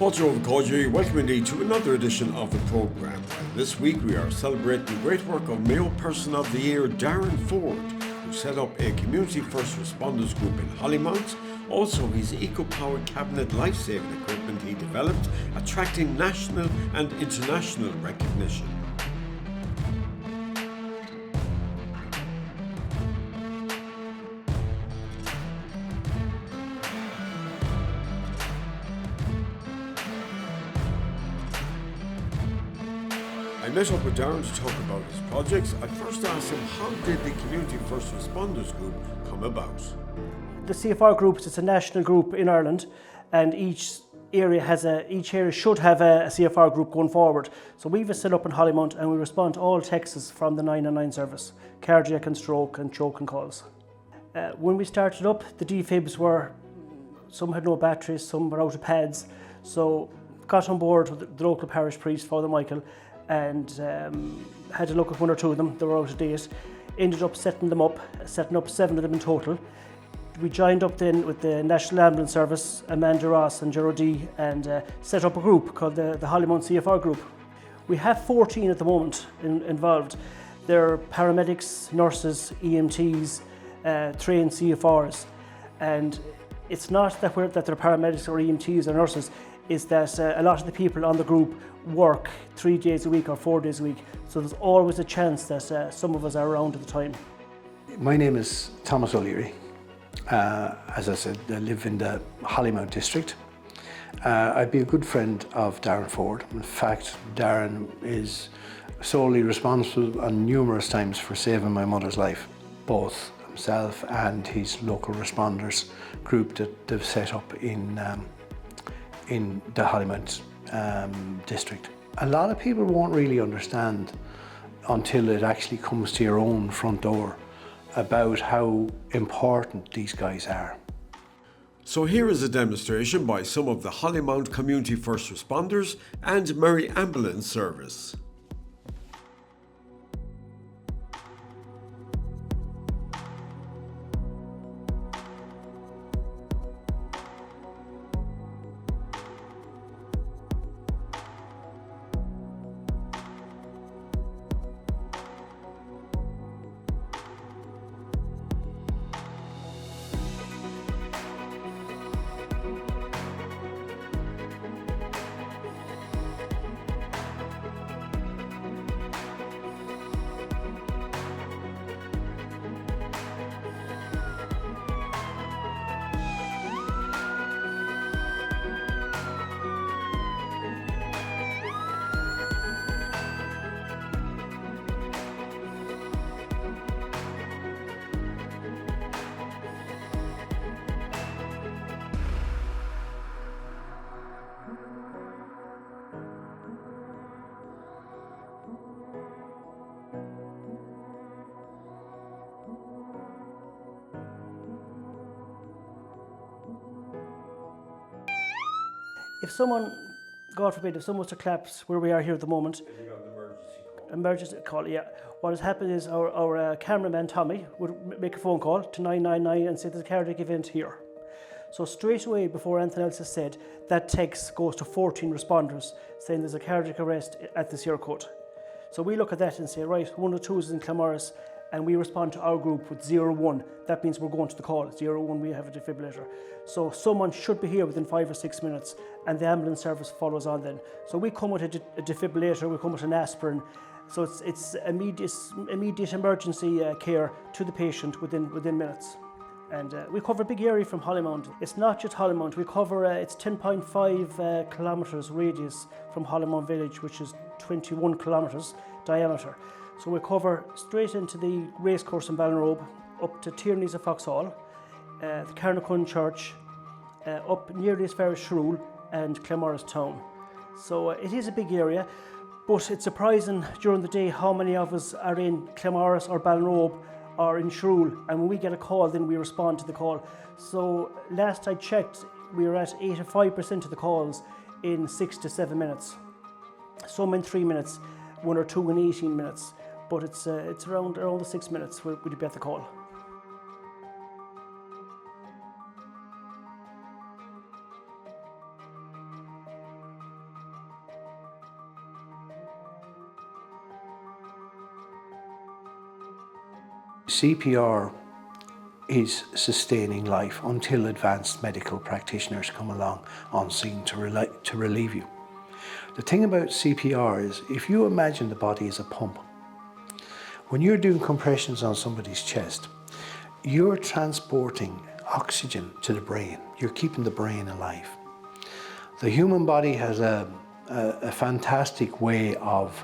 Forde Koji, welcoming you to another edition of the programme. This week we are celebrating the great work of Mayo Person of the Year, Darren Forde, who set up a Community First Responders group in Hollymount. Also, his eco-powered cabinet life-saving equipment he developed, attracting national and international recognition. I met up with Darren to talk about his projects. I first asked him, how did the Community First Responders group come about? The CFR group is a national group in Ireland, and each area should have a CFR group going forward. So we've set up in Hollymount, and we respond to all texts from the 999 service, cardiac and stroke and choking calls. When we started up, the defibs some had no batteries, some were out of pads. So got on board with the local parish priest, Father Michael, and had a look at one or two of them. They were out of date. Ended up setting up 7 of them in total. We joined up then with the National Ambulance Service, Amanda Ross and Gerard D, and set up a group called the Hollymount CFR group. We have 14 at the moment involved. They're paramedics, nurses, EMTs, trained CFRs, and it's not that they're paramedics or EMTs or nurses, is that a lot of the people on the group work 3 days a week or 4 days a week, so there's always a chance that some of us are around at the time. My name is Thomas O'Leary. As I said, I live in the Hollymount district. I'd be a good friend of Darren Forde. In fact, Darren is solely responsible on numerous times for saving my mother's life, both himself and his local responders group that they've set up in the Hollymount district. A lot of people won't really understand until it actually comes to your own front door about how important these guys are. So here is a demonstration by some of the Hollymount Community First Responders and Mary Ambulance Service. If someone, God forbid, if someone was to collapse where we are here at the moment, emergency call, yeah. What has happened is our cameraman Tommy would make a phone call to 999 and say there's a cardiac event here. So straight away, before anything else is said, that text goes to 14 responders saying there's a cardiac arrest at this airport. So we look at that and say, right, 102 is in Claremorris, and we respond to our group with 01. That means we're going to the call. 01, we have a defibrillator. So someone should be here within 5 or 6 minutes, and the ambulance service follows on then. So we come with a defibrillator, we come with an aspirin. So it's immediate emergency care to the patient within minutes. And we cover a big area from Hollymount. It's not just Hollymount, we cover, it's 10.5 kilometres radius from Hollymount village, which is 21 kilometres diameter. So we cover straight into the racecourse in Ballinrobe, up to Tierney's of Foxhall, the Carnacun Church, up nearly as far as Shrule and Claremorris town. So it is a big area, but it's surprising during the day how many of us are in Claremorris or Ballinrobe or in Shrule, and when we get a call then we respond to the call. So last I checked, we were at 85% of the calls in 6 to 7 minutes. Some in 3 minutes, 1 or 2 in 18 minutes, but it's around the 6 minutes would you be at the call. CPR is sustaining life until advanced medical practitioners come along on scene to relieve you. The thing about CPR is, if you imagine the body as a pump, when you're doing compressions on somebody's chest, you're transporting oxygen to the brain. You're keeping the brain alive. The human body has a fantastic way of,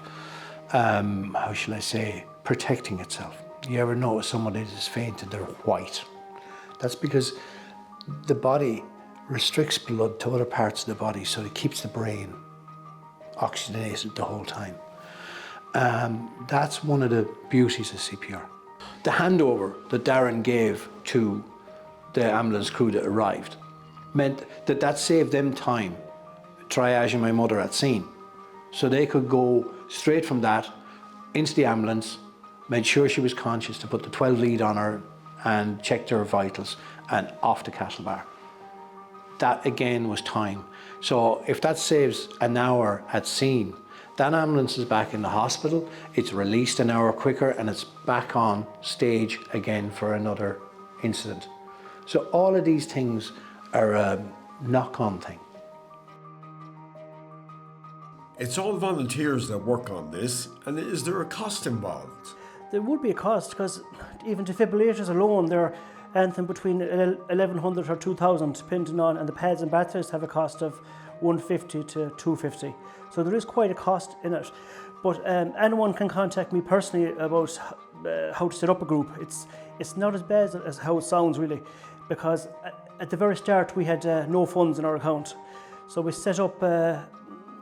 how shall I say, protecting itself. You ever notice someone that is fainted, they're white? That's because the body restricts blood to other parts of the body, so it keeps the brain oxygenated the whole time. That's one of the beauties of CPR. The handover that Darren gave to the ambulance crew that arrived meant that saved them time triaging my mother at scene. So they could go straight from that into the ambulance, made sure she was conscious, to put the 12 lead on her and checked her vitals, and off to Castlebar. That again was time. So if that saves an hour at scene, that ambulance is back in the hospital, it's released an hour quicker, and it's back on stage again for another incident. So all of these things are a knock-on thing. It's all volunteers that work on this, and is there a cost involved? There would be a cost, because even defibrillators alone, they're anything between 1,100 or 2,000, depending on, and the pads and batteries have a cost of 150 to 250. So there is quite a cost in it. But anyone can contact me personally about how to set up a group. It's not as bad as how it sounds, really, because at the very start we had no funds in our account. So we set up a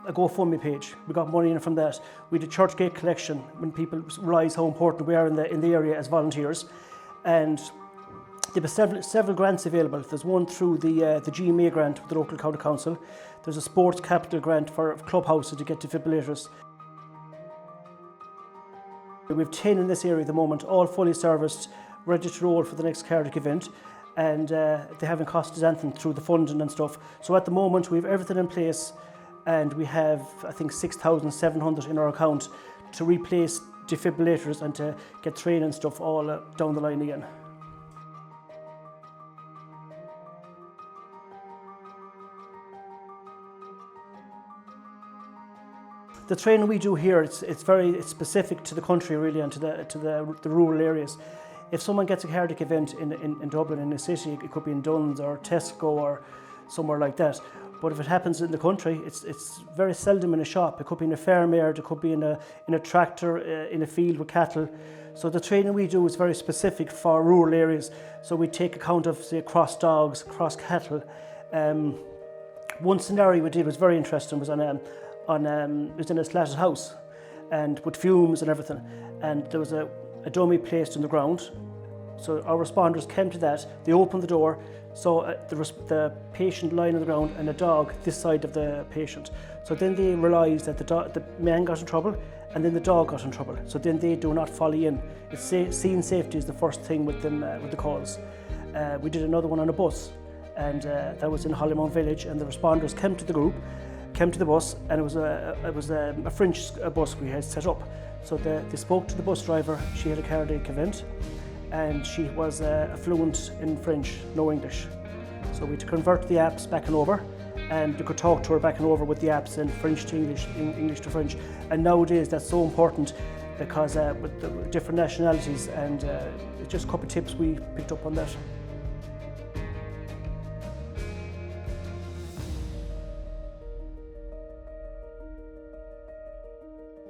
GoFundMe page. We got money in from that. We did church gate collection when people realise how important we are in the area as volunteers. And there were several grants available. There's one through the GMA grant with the local county council. There's a sports capital grant for clubhouses to get defibrillators. We have 10 in this area at the moment, all fully serviced, ready to roll for the next Cardiff event. And they haven't costed us anything through the funding and stuff. So at the moment we have everything in place, and we have, I think, 6,700 in our account to replace defibrillators and to get training and stuff all down the line again. The training we do here, it's specific to the country, really, and to the rural areas. If someone gets a cardiac event in Dublin, in a city, it could be in Duns or Tesco or somewhere like that. But if it happens in the country, it's very seldom in a shop. It could be in a farmyard, it could be in a tractor, in a field with cattle. So the training we do is very specific for rural areas. So we take account of, say, cross dogs, cross cattle. One scenario we did was very interesting. Was it was in a slatted house, and with fumes and everything. And there was a dummy placed in the ground. So our responders came to that. They opened the door. So the patient lying on the ground and a dog this side of the patient. So then they realised that the man got in trouble, and then the dog got in trouble. So then they do not follow in. Scene safety is the first thing with them with the calls. We did another one on a bus, and that was in Hollymount village. And the responders came to the bus, and it was a French bus we had set up. So they spoke to the bus driver. She had a cardiac event, and she was fluent in French, no English. So we had to convert the apps back and over, and you could talk to her back and over with the apps in French to English, English to French. And nowadays that's so important, because with the different nationalities, and it's just a couple of tips we picked up on that.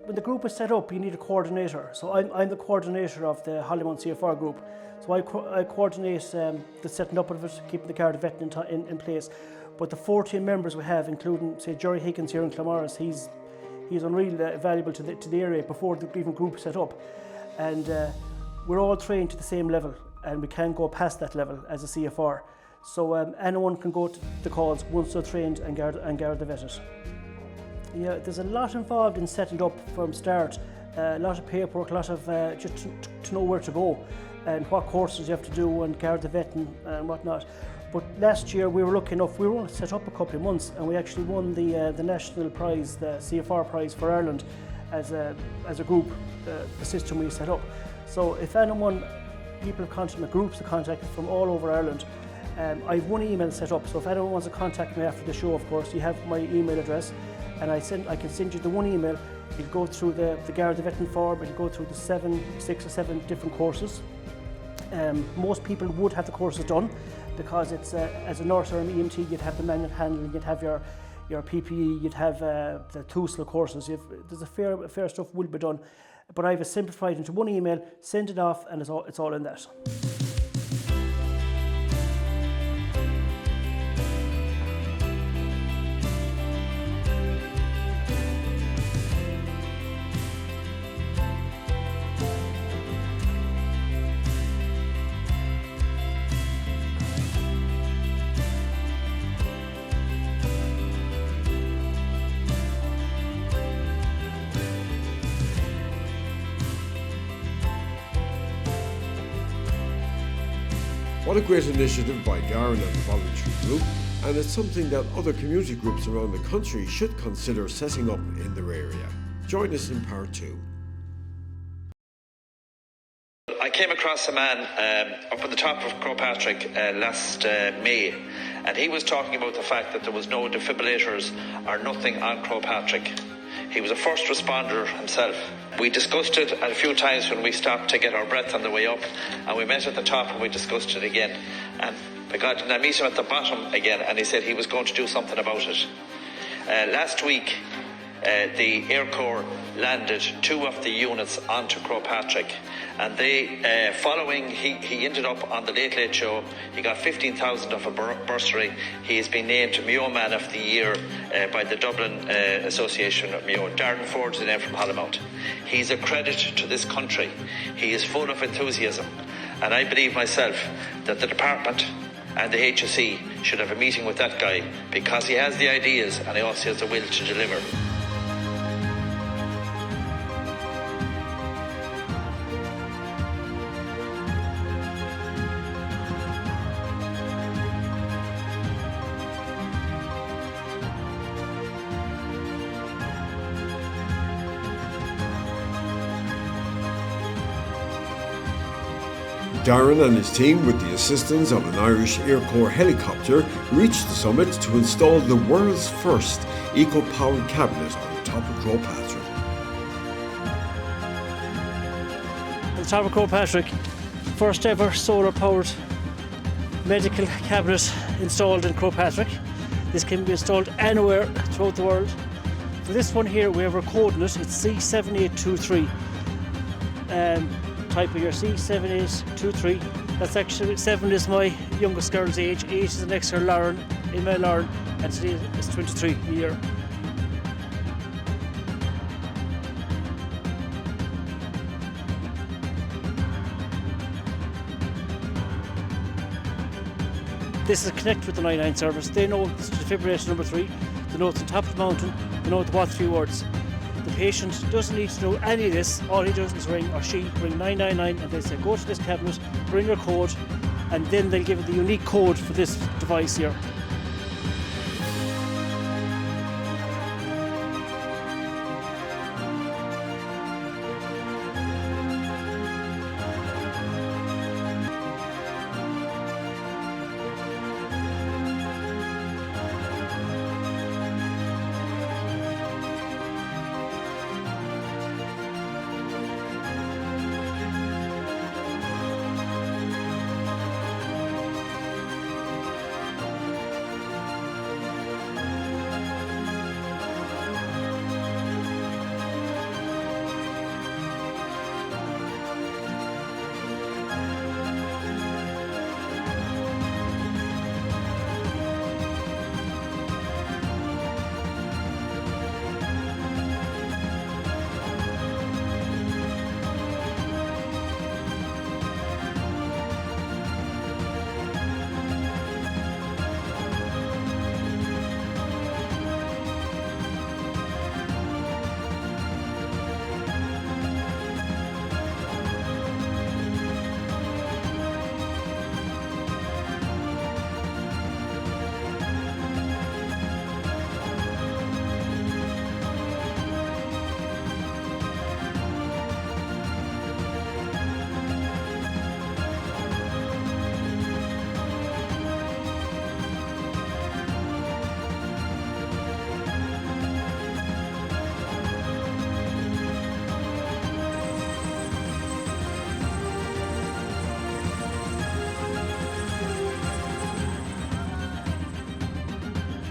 When the group is set up, you need a coordinator. So I'm the coordinator of the Hollymount CFR group. So I coordinate the setting up of it, keeping the Cardiff vet in place. But the 14 members we have, including, say, Jerry Higgins here in Clamorris, he's unreal valuable to the area before the even group set up. And we're all trained to the same level, and we can't go past that level as a CFR. So anyone can go to the calls once they're trained and guard the vetted. Yeah, there's a lot involved in setting up from start. A lot of paperwork, a lot of just to know where to go and what courses you have to do and guard the vet and whatnot. But last year we were lucky enough, we were only set up a couple of months, and we actually won the national prize, the CFR prize for Ireland as a group, the system we set up. So if anyone people have contacted me, groups have contacted from all over Ireland. I have one email set up, so if anyone wants to contact me after the show, of course, you have my email address, and I can send you the one email. It'll go through the Garda Veteran Form, it'll go through the 6 or 7 different courses. Most people would have the courses done, because it's as a nurse or an EMT, you'd have the manual handling, you'd have your PPE, you'd have the TUSLA courses. There's a fair stuff will be done, but I've simplified into one email, send it off, and it's all in that. What a great initiative by Darren and the voluntary group, and it's something that other community groups around the country should consider setting up in their area. Join us in part 2. I came across a man up at the top of Crowpatrick last May, and he was talking about the fact that there was no defibrillators or nothing on Crowpatrick. He was a first responder himself. We discussed it a few times when we stopped to get our breath on the way up, and we met at the top and we discussed it again. And I meet him at the bottom again, and he said he was going to do something about it. Last week, the Air Corps landed 2 of the units onto Crowpatrick, and they, following, he ended up on the Late Late Show. He got 15,000 of a bursary. He has been named Mayo Man of the Year by the Dublin Association of Mayo. Darren Forde is the name from Hollymount. He's a credit to this country. He is full of enthusiasm, and I believe myself that the department and the HSE should have a meeting with that guy, because he has the ideas and he also has the will to deliver. Darren and his team, with the assistance of an Irish Air Corps helicopter, reached the summit to install the world's first eco-powered cabinet on the top of Crowpatrick. On the top of Crowpatrick, first ever solar-powered medical cabinet installed in Crowpatrick. This can be installed anywhere throughout the world. For this one here, we have our code in it. It's C7823. Type of your C7823. That's actually 7 is my youngest girl's age, 8 is the next her Lauren, email Lauren, and today is 23 a year. This is connected with the 99 service. They know it's defibrillator number 3, they know it's on top of the mountain, they know what 3 words. The patient doesn't need to know any of this. All he does is ring, or she ring 999, and they say go to this cabinet, bring your code, and then they'll give it the unique code for this device here.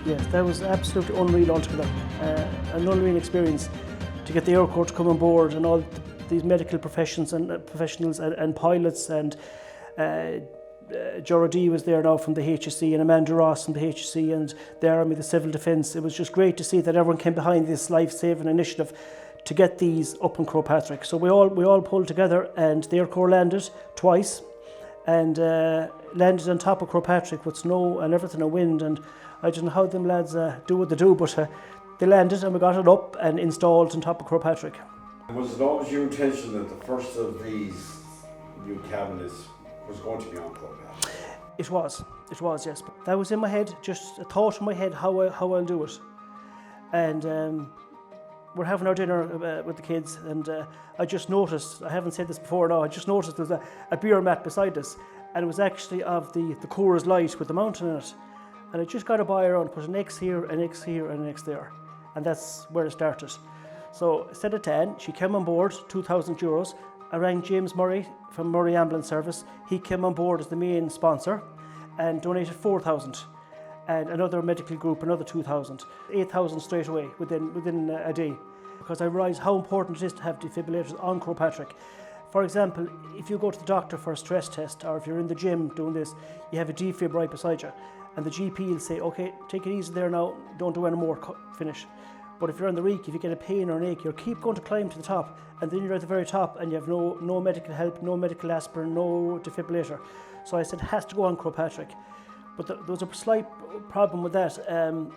Yes, that was absolutely unreal altogether. An unreal experience to get the Air Corps to come on board and all these medical professionals and pilots, and Jordi was there now from the HSE, and Amanda Ross from the HSE, and the Army, the Civil Defence. It was just great to see that everyone came behind this life-saving initiative to get these up in Croagh Patrick. So we all pulled together, and the Air Corps landed twice, and landed on top of Croagh Patrick with snow and everything and wind, and I don't know how them lads do what they do, but they landed and we got it up and installed on top of Croagh Patrick. Was it always your intention that the first of these new cabinets was going to be on Croagh Patrick? It was, yes. That was in my head, just a thought in my head how I'll do it. And we're having our dinner with the kids, and I just noticed, I haven't said this before now, I just noticed there's a beer mat beside us, and it was actually of the Coors Light with the mountain in it. And I just got a buy around, put an X here, an X here, and an X there. And that's where it started. So instead of 10, she came on board, €2,000. I rang James Murray from Murray Ambulance Service. He came on board as the main sponsor and donated 4,000. And another medical group, another 2,000. 8,000 straight away within a day. Because I realised how important it is to have defibrillators on Croagh Patrick. For example, if you go to the doctor for a stress test, or if you're in the gym doing this, you have a defib right beside you. And the GP will say, okay, take it easy there now, don't do any more, finish. But if you're on the reek, if you get a pain or an ache, you'll keep going to climb to the top, and then you're at the very top and you have no medical help, no medical aspirin, no defibrillator. So I said, it has to go on Croagh Patrick. But there was a slight problem with that.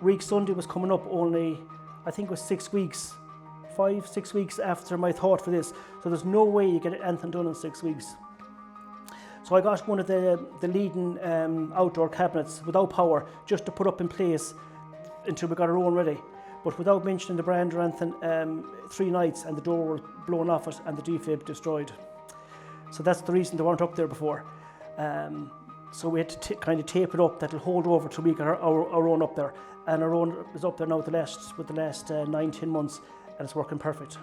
Reek Sunday was coming up only, I think it was 6 weeks, 5-6 weeks after my thought for this. So there's no way you get anything done in 6 weeks. So I got one of the leading outdoor cabinets without power, just to put up in place until we got our own ready. But without mentioning the brand or anything, 3 nights and the door was blown off it and the defib destroyed. So that's the reason they weren't up there before. So we had to kind of tape it up that'll hold over till we got our own up there. And our own is up there now with the last 9-10 months, and it's working perfect.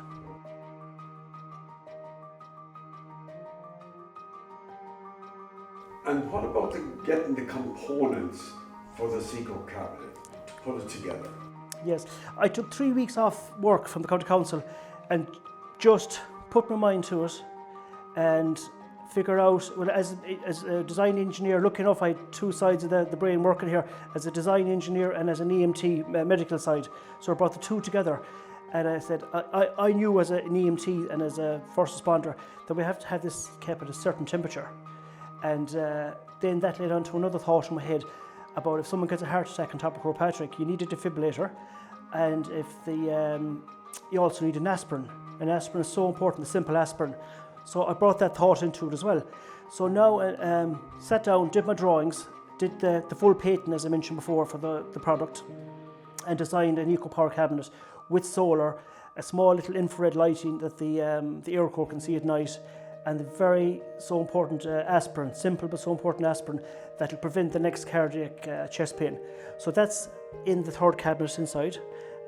And what about getting the components for the Seco cabinet to put it together? Yes, I took 3 weeks off work from the County Council and just put my mind to it and figure out, well, as a design engineer, looking enough, I had 2 sides of the brain working here, as a design engineer and as an EMT medical side. So I brought the 2 together, and I said, I knew as an EMT and as a first responder that we have to have this kept at a certain temperature. And then that led on to another thought in my head about if someone gets a heart attack on top of Croagh Patrick, you need a defibrillator, and if you also need an aspirin. An aspirin is so important, the simple aspirin. So I brought that thought into it as well. So now sat down, did my drawings, did the full patent, as I mentioned before, for the product, and designed an eco-power cabinet with solar, a small little infrared lighting that the Air Corps can see at night, and the so important aspirin, simple but so important aspirin, that will prevent the next cardiac chest pain. So that's in the 3rd cabinet inside,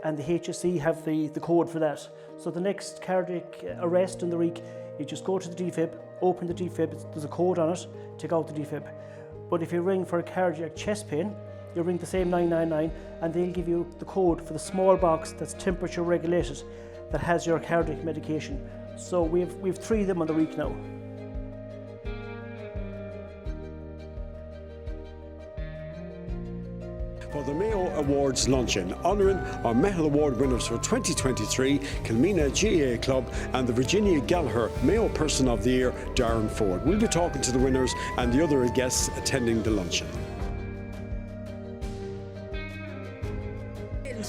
and the HSE have the code for that. So the next cardiac arrest in the reek, you just go to the defib, open the defib, there's a code on it, take out the defib. But if you ring for a cardiac chest pain, you ring the same 999, and they'll give you the code for the small box that's temperature regulated, that has your cardiac medication. So we've 3 of them on the reek now. For the Mayo Awards luncheon, honouring our Metal Award winners for 2023, Kilmina GAA Club and the Virginia Gallagher Mayo Person of the Year, Darren Forde. We'll be talking to the winners and the other guests attending the luncheon.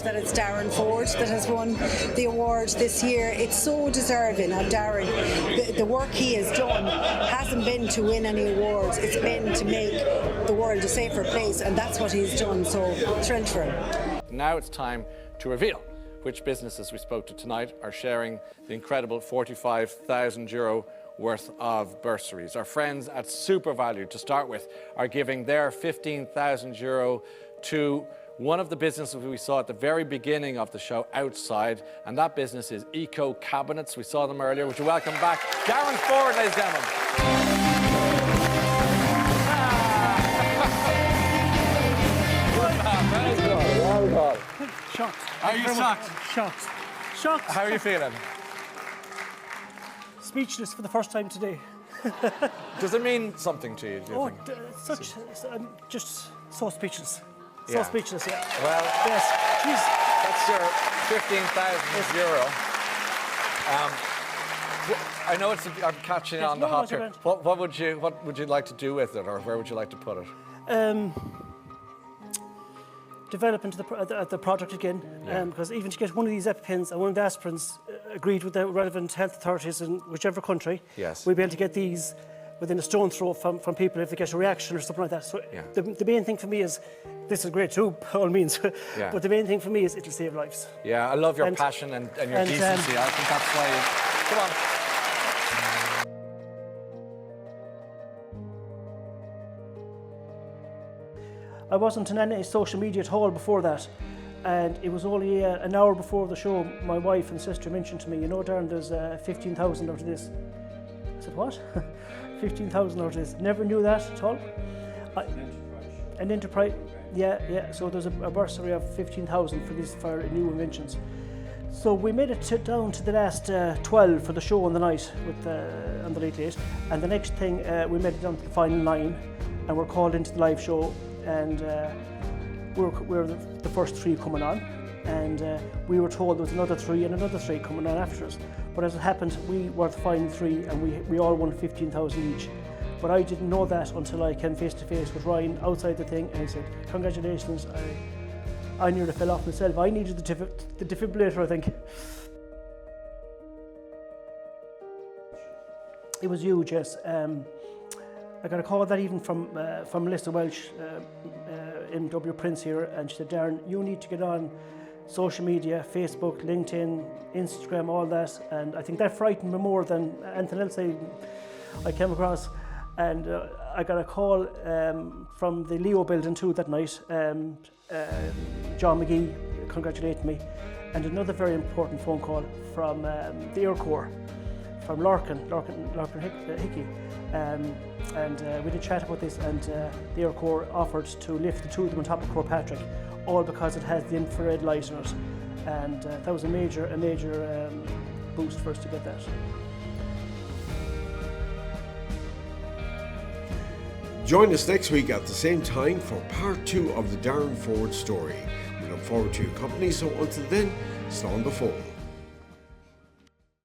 That it's Darren Forde that has won the award this year. It's so deserving of Darren. The work he has done hasn't been to win any awards, it's been to make the world a safer place, and that's what he's done, so thrilled for him. Now it's time to reveal which businesses we spoke to tonight are sharing the incredible €45,000 worth of bursaries. Our friends at SuperValue, to start with, are giving their €15,000 to one of the businesses we saw at the very beginning of the show outside, and that business is Eco Cabinets. We saw them earlier. Would you welcome back Darren Forde, ladies and gentlemen. Shocked. Are you shocked? Shocked. Shocked. How are you feeling? Speechless for the first time today. Does it mean something to you, do you think? I'm just so speechless. So Yeah. speechless, yeah. Well, Yes. Jeez. that's your 15,000 euro. I know I'm catching on the no, hop it's here. grand. What would you like to do with it, or where would you like to put it? Develop into the project again, because even to get one of these EpiPens and one of the aspirins agreed with the relevant health authorities in whichever country, Yes. we'll be able to get these within a stone's throw from people if they get a reaction or something like that. So Yeah. the main thing for me is, this is great too, by all means, Yeah. but the main thing for me is it'll save lives. Yeah, I love your And- passion and your and, decency. I think that's why you... Come on. I wasn't on any social media at all before that, and it was only an hour before the show my wife and sister mentioned to me, you know, Darren, there's 15,000 out of this. I said, what? 15,000 out of this. Never knew that at all. An enterprise. Yeah. So there's a bursary of 15,000 for new inventions. So we made it down to the last 12 for the show on the night on the Late Late, and the next thing we made it down to the final 9, and we're called into the live show, and we're the first 3 coming on, and we were told there was another 3 and another 3 coming on after us. But as it happened, we were the final 3, and we all won 15,000 each. But I didn't know that until I came face to face with Ryan outside the thing, and he said, "Congratulations." I nearly fell off myself. I needed the defibrillator, I think. It was huge, yes. I got a call that evening from Melissa Welch, MW Prince here, and she said, "Darren, you need to get on social media, Facebook, LinkedIn, Instagram, all that." And I think that frightened me more than anything else I came across. And I got a call from the Leo building too that night. John McGee congratulated me, and another very important phone call from the Air Corps, from Larkin Hickey. And we did chat about this, and the Air Corps offered to lift the 2 of them on top of Croagh Patrick, all because it has the infrared light in it. And that was a major boost for us to get that. Join us next week at the same time for part 2 of the Darren Forde story. We look forward to your company, so until then, slán go fóill.